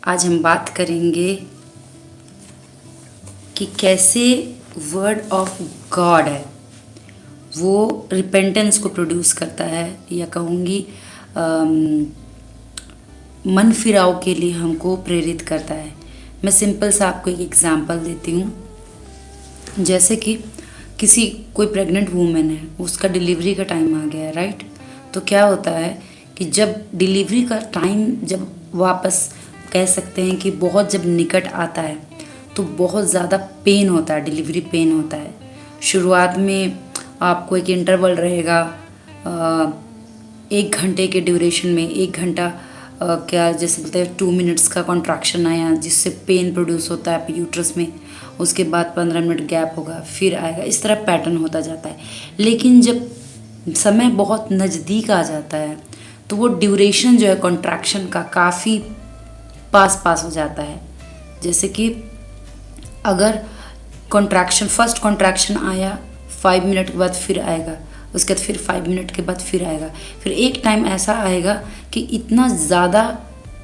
आज हम बात करेंगे कि कैसे वर्ड ऑफ गॉड है वो रिपेंटेंस को प्रोड्यूस करता है, या कहूँगी मन फिराव के लिए हमको प्रेरित करता है। मैं सिंपल सा आपको एक एग्जांपल देती हूँ। जैसे कि कोई प्रेग्नेंट वूमेन है, उसका डिलीवरी का टाइम आ गया है, राइट। तो क्या होता है कि जब डिलीवरी का टाइम जब वापस कह सकते हैं कि बहुत जब निकट आता है तो बहुत ज़्यादा पेन होता है, डिलीवरी पेन होता है। शुरुआत में आपको एक इंटरवल रहेगा 1 घंटे के ड्यूरेशन में, 1 घंटा क्या जैसे बोलते हैं 2 मिनट्स का कॉन्ट्रैक्शन आया जिससे पेन प्रोड्यूस होता है यूट्रस में। उसके बाद 15 मिनट गैप होगा, फिर आएगा। इस तरह पैटर्न होता जाता है। लेकिन जब समय बहुत नज़दीक आ जाता है तो वो ड्यूरेशन जो है कॉन्ट्रैक्शन का काफ़ी पास हो जाता है। जैसे कि अगर फर्स्ट कॉन्ट्रैक्शन आया 5 मिनट के बाद फिर आएगा, उसके बाद फिर 5 मिनट के बाद फिर आएगा, फिर एक टाइम ऐसा आएगा कि इतना ज़्यादा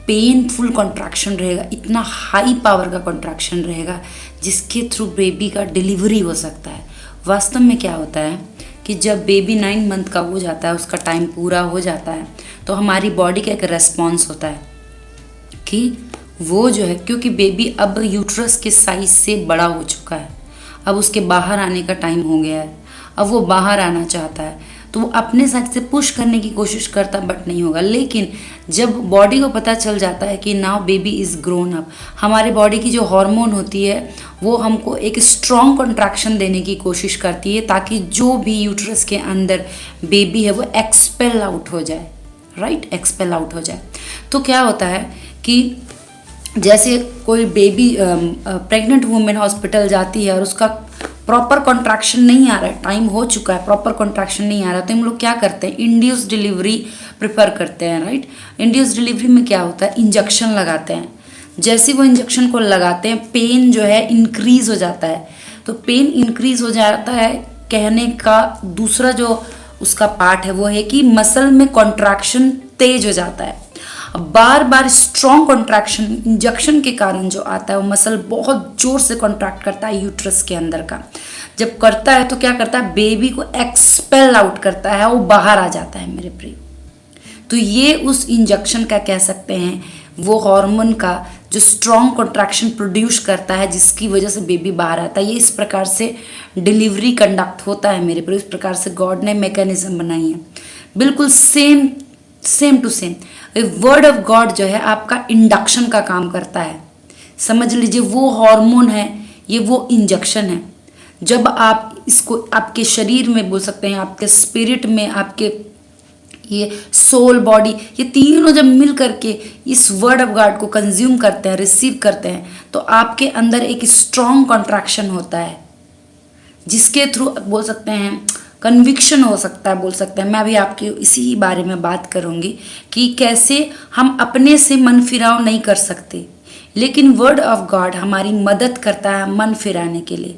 पेनफुल कॉन्ट्रैक्शन रहेगा, इतना हाई पावर का कॉन्ट्रैक्शन रहेगा जिसके थ्रू बेबी का डिलीवरी हो सकता है। वास्तव में क्या होता है कि जब बेबी 9 मंथ का हो जाता है, उसका टाइम पूरा हो जाता है, तो हमारी बॉडी का एक रेस्पॉन्स होता है कि वो जो है, क्योंकि बेबी अब यूट्रस के साइज से बड़ा हो चुका है, अब उसके बाहर आने का टाइम हो गया है, अब वो बाहर आना चाहता है, तो वो अपने साइड से पुश करने की कोशिश करता बट नहीं होगा। लेकिन जब बॉडी को पता चल जाता है कि now baby is grown up, हमारे बॉडी की जो हार्मोन होती है वो हमको एक स्ट्रॉन्ग कॉन्ट्रैक्शन देने की कोशिश करती है ताकि जो भी यूट्रस के अंदर बेबी है वो एक्सपेल आउट हो जाए, राइट, एक्सपेल आउट हो जाए। तो क्या होता है कि जैसे कोई बेबी प्रेग्नेंट वुमेन हॉस्पिटल जाती है और उसका प्रॉपर कॉन्ट्रैक्शन नहीं आ रहा है, टाइम हो चुका है, प्रॉपर कॉन्ट्रैक्शन नहीं आ रहा, तो हम लोग क्या करते हैं, इंड्यूस डिलीवरी प्रेफर करते हैं, राइट। इंड्यूस डिलीवरी में क्या होता है, इंजेक्शन लगाते हैं। जैसे वो इंजेक्शन को लगाते हैं पेन जो है इंक्रीज हो जाता है। तो पेन इंक्रीज हो जाता है, कहने का दूसरा जो उसका पार्ट है वो है कि मसल में कॉन्ट्रैक्शन तेज हो जाता है। बार बार स्ट्रॉन्ग कॉन्ट्रैक्शन इंजेक्शन के कारण जो आता है वो मसल बहुत जोर से कॉन्ट्रैक्ट करता है यूट्रस के अंदर का। जब करता है तो क्या करता है, बेबी को एक्सपेल आउट करता है, वो बाहर आ जाता है मेरे प्रिय। तो ये उस इंजेक्शन का कह सकते हैं, वो हार्मोन का जो स्ट्रॉन्ग कॉन्ट्रैक्शन प्रोड्यूस करता है जिसकी वजह से बेबी बाहर आता है। ये इस प्रकार से डिलीवरी कंडक्ट होता है मेरे प्रिय। इस प्रकार से गॉड ने मैकेनिज्म बनाई है, बिल्कुल same to same. Word of God जो है आपका इंडक्शन का काम करता है। समझ लीजिए वो हार्मोन है, ये वो इंजेक्शन है। जब आप इसको आपके शरीर में बोल सकते हैं, आपके स्पिरिट में, आपके ये सोल बॉडी, ये तीनों जब मिल करके इस वर्ड ऑफ गॉड को कंज्यूम करते हैं, रिसीव करते हैं, तो आपके अंदर एक स्ट्रॉन्ग कॉन्ट्रैक्शन होता है जिसके थ्रू बोल सकते हैं कन्विक्शन हो सकता है, बोल सकते हैं। मैं अभी आपके इसी बारे में बात करूंगी कि कैसे हम अपने से मन फिराव नहीं कर सकते, लेकिन वर्ड ऑफ गॉड हमारी मदद करता है मन फिराने के लिए।